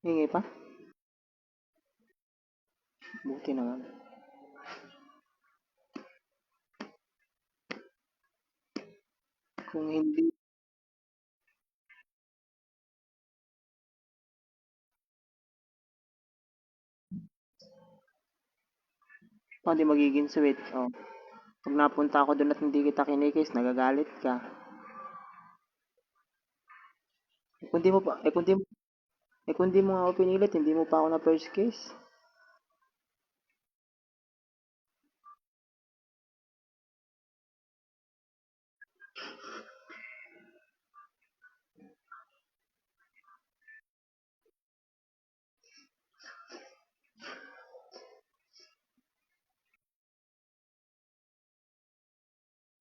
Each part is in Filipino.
Hingi pa? Buti naman. Kung hindi, paano di magiging sweet? Oh. Pag napunta ako doon at hindi kita kinikis, nagagalit ka. Kung di mo pa, kung di mo nga ako pinilit, hindi mo pa ako na first kiss.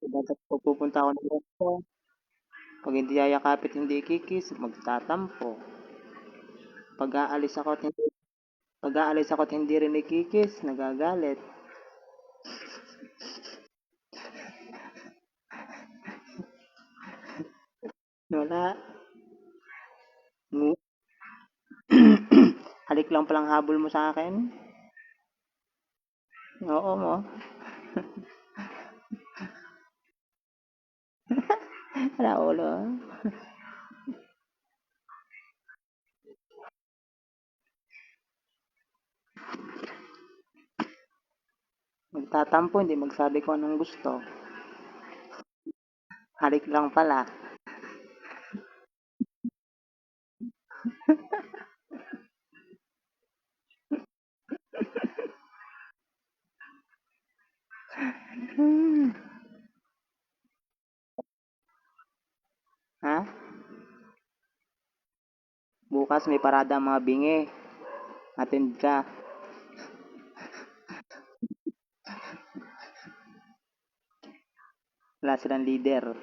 Dapat pag pupunta ako ng resto, pag hindi yayakapit, hindi kikis, magtatampo. Pag aalis ako at hindi, pag aalis ako at hindi rin ikikis, nagagalit. Wala. Ngu- Halik lang palang habol mo sa akin. Oo mo. Wala ulo. Magtatampo, hindi magsabi ko anong gusto. Halik lang pala. Hmm. Ha? Bukas may parada ang mga bingi. Attend ka. Wala silang leader.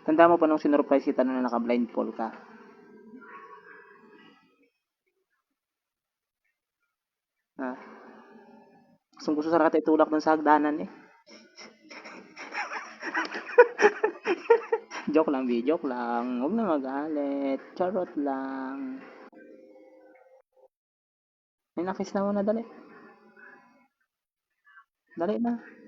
Tanda mo pa nung sinurprise kita nung naka-blindfold ka? Ha? Gustong gusto sa kita itulak dun sa hagdanan eh. Joke lang, B. Joke lang. Huwag na magalit. Charot lang. May nakis na muna, dali. Dali na.